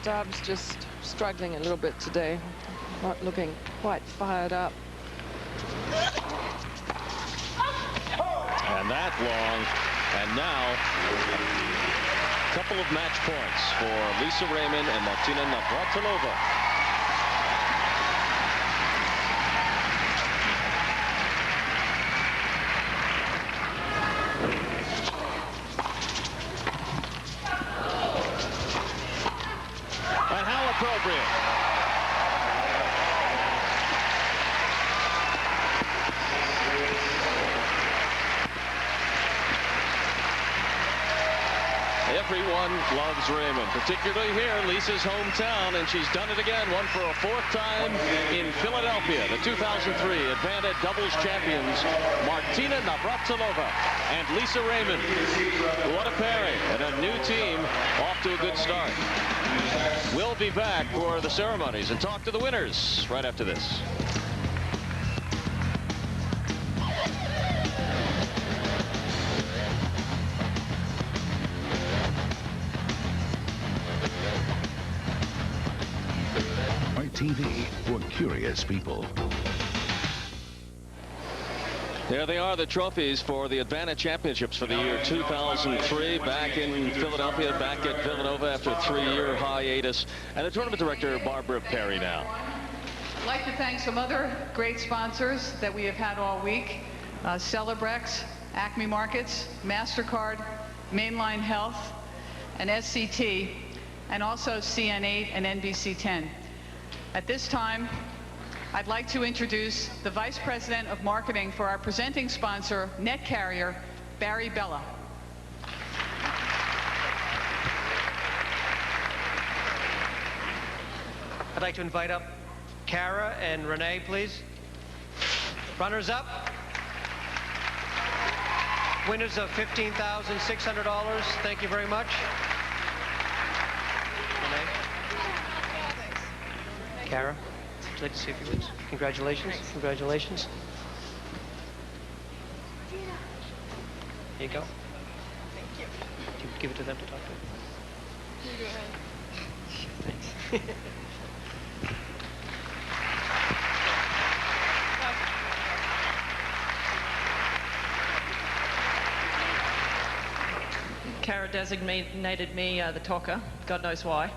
Stubbs just struggling a little bit today, not looking quite fired up. And that long, and now a couple of match points for Lisa Raymond and Martina Navratilova. Everyone loves Raymond, particularly here, Lisa's hometown, and she's done it again, won for a 4th time in Philadelphia. The 2003 Advana doubles champions, Martina Navratilova and Lisa Raymond. What a pairing, and a new team off to a good start. We'll be back for the ceremonies and talk to the winners right after this. TV for curious people. There they are, the trophies for the Advana Championships for the year 2003, back in Philadelphia, back at Villanova after a 3-year hiatus. And the tournament director, Barbara Perry, now. I'd like to thank some other great sponsors that we have had all week. Celebrex, Acme Markets, MasterCard, Mainline Health, and SCT, and also CN8 and NBC10. At this time, I'd like to introduce the Vice President of Marketing for our presenting sponsor, Net Carrier, Barry Bella. I'd like to invite up Cara and Renee, please. Runners up. Winners of $15,600. Thank you very much. Renee. Cara, would you like to see a few words? Congratulations. Thanks. Congratulations. Here you go. Thank you. Give it to them to talk to. You go ahead. Thanks. Kara designated me the talker. God knows why.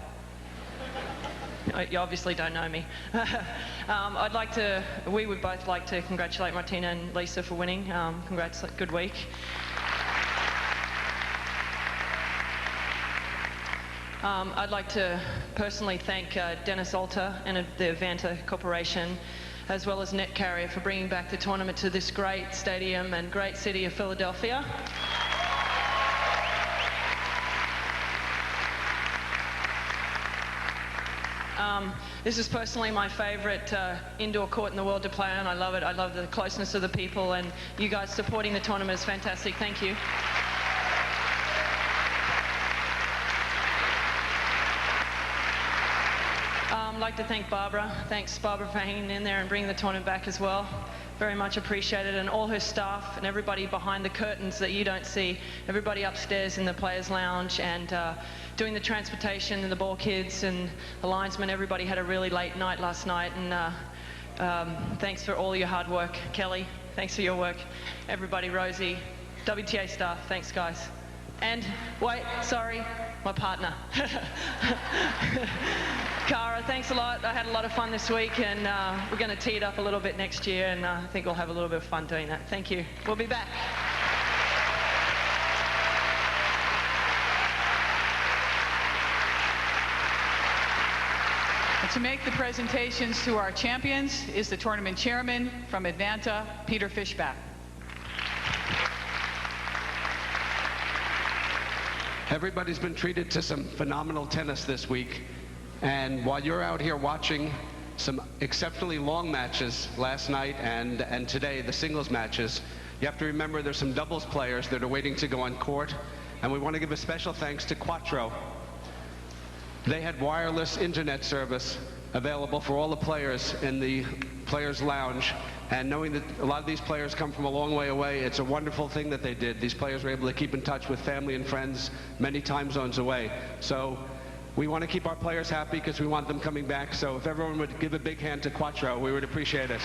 You obviously don't know me. We would both like to congratulate Martina and Lisa for winning. Congrats, good week. I'd like to personally thank Dennis Alter and the Avanta Corporation, as well as Net Carrier, for bringing back the tournament to this great stadium and great city of Philadelphia. This is personally my favorite indoor court in the world to play on. I love it. I love the closeness of the people, and you guys supporting the tournament is fantastic. Thank you. I'd like to thank Barbara. Thanks, Barbara, for hanging in there and bringing the tournament back as well. Very much appreciated, and all her staff and everybody behind the curtains that you don't see, everybody upstairs in the Players Lounge, and doing the transportation and the ball kids and the linesmen. Everybody had a really late night last night, and thanks for all your hard work. Kelly, thanks for your work. Everybody, Rosie, WTA staff, thanks guys. And wait, sorry, my partner. Cara, thanks a lot. I had a lot of fun this week, and we're going to tee it up a little bit next year, and I think we'll have a little bit of fun doing that. Thank you. We'll be back. To make the presentations to our champions is the tournament chairman from Advanta, Peter Fishback. Everybody's been treated to some phenomenal tennis this week, and while you're out here watching some exceptionally long matches last night and today, the singles matches, you have to remember there's some doubles players that are waiting to go on court, and we want to give a special thanks to Quattro. They had wireless internet service available for all the players in the Players Lounge, and knowing that a lot of these players come from a long way away, it's a wonderful thing that they did. These players were able to keep in touch with family and friends many time zones away. So we want to keep our players happy because we want them coming back. So if everyone would give a big hand to Quattro, we would appreciate it.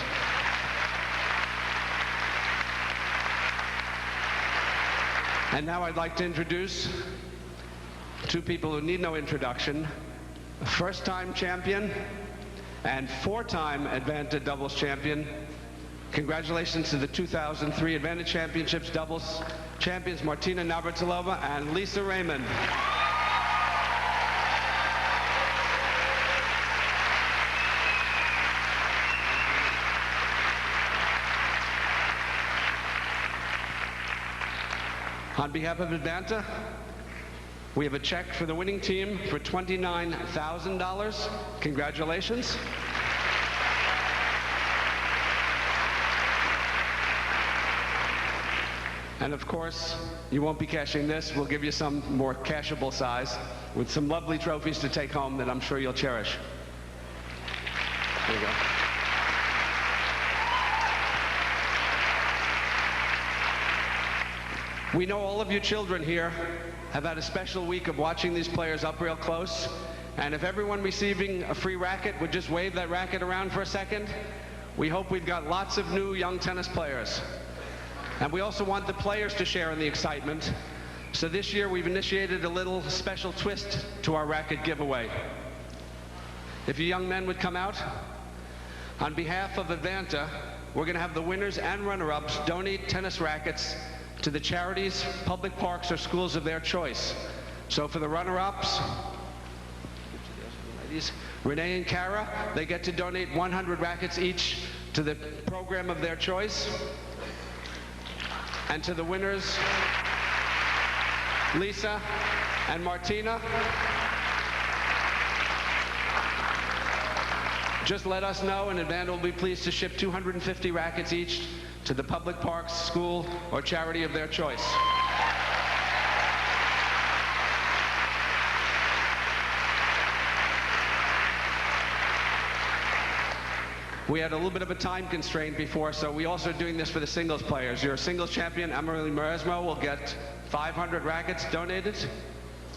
And now I'd like to introduce two people who need no introduction. First-time champion and four-time Advanta doubles champion. Congratulations to the 2003 Advanta Championships doubles champions Martina Navratilova and Lisa Raymond. On behalf of Advanta, we have a check for the winning team for $29,000. Congratulations. And of course, you won't be cashing this. We'll give you some more cashable size with some lovely trophies to take home that I'm sure you'll cherish. There you go. We know all of you children here have had a special week of watching these players up real close. And if everyone receiving a free racket would just wave that racket around for a second, we hope we've got lots of new young tennis players. And we also want the players to share in the excitement. So this year we've initiated a little special twist to our racket giveaway. If you young men would come out, on behalf of Advanta, we're going to have the winners and runner-ups donate tennis rackets to the charities, public parks, or schools of their choice. So for the runner-ups, Renee and Cara, they get to donate 100 rackets each to the program of their choice. And to the winners, Lisa and Martina, just let us know, and Advanta will be pleased to ship 250 rackets each to the public parks, school, or charity of their choice. We had a little bit of a time constraint before, so we also are doing this for the singles players. Your singles champion, Emily Maresmo, will get 500 rackets donated,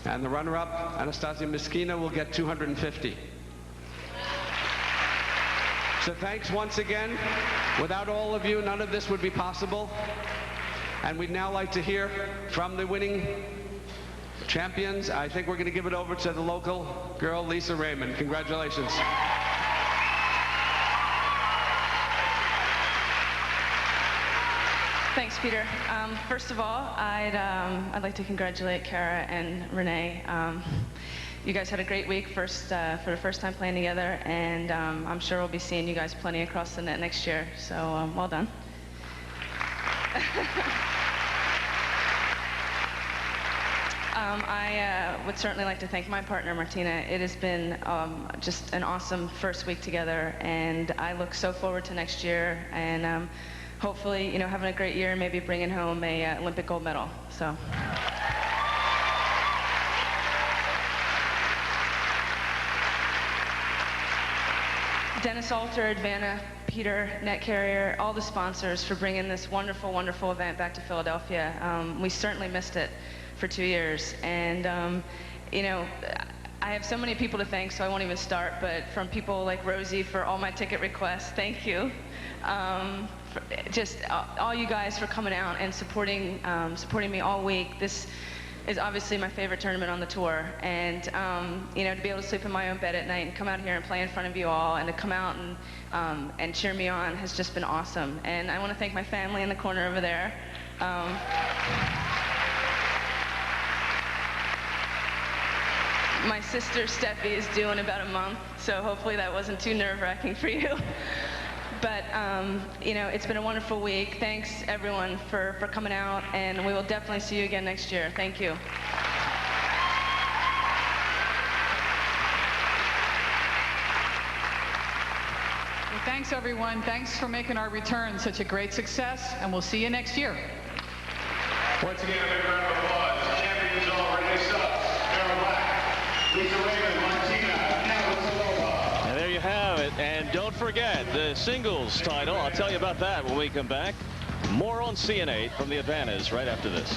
and the runner-up, Anastasia Miskina, will get 250. So thanks once again. Without all of you, none of this would be possible. And we'd now like to hear from the winning champions. I think we're going to give it over to the local girl, Lisa Raymond. Congratulations. Thanks, Peter. First of all, I'd like to congratulate Kara and Renee. You guys had a great week for the first time playing together, and I'm sure we'll be seeing you guys plenty across the net next year. So well done. I would certainly like to thank my partner, Martina. It has been just an awesome first week together, and I look so forward to next year, and hopefully, you know, having a great year and maybe bringing home a Olympic gold medal. So. Dennis Alter, Advana, Peter, Net Carrier, all the sponsors for bringing this wonderful, wonderful event back to Philadelphia. We certainly missed it for 2 years. And, you know, I have so many people to thank, so I won't even start. But from people like Rosie for all my ticket requests, thank you. Just all you guys for coming out and supporting me all week. This is obviously my favorite tournament on the tour, and you know, to be able to sleep in my own bed at night and come out here and play in front of you all, and to come out and cheer me on has just been awesome. And I want to thank my family in the corner over there. My sister Steffi is due in about a month, so hopefully that wasn't too nerve-wracking for you. But, you know, it's been a wonderful week. Thanks, everyone, for coming out, and we will definitely see you again next year. Thank you. Well, thanks, everyone. Thanks for making our return such a great success, and we'll see you next year. Once again, a big round of applause. Champions all, Renee Stubbs, Kara Black, Lisa Raymond, Martina, Navratilova. And there you have it. And don't forget the singles title. I'll tell you about that when we come back. More on CN8 from the Advanas right after this.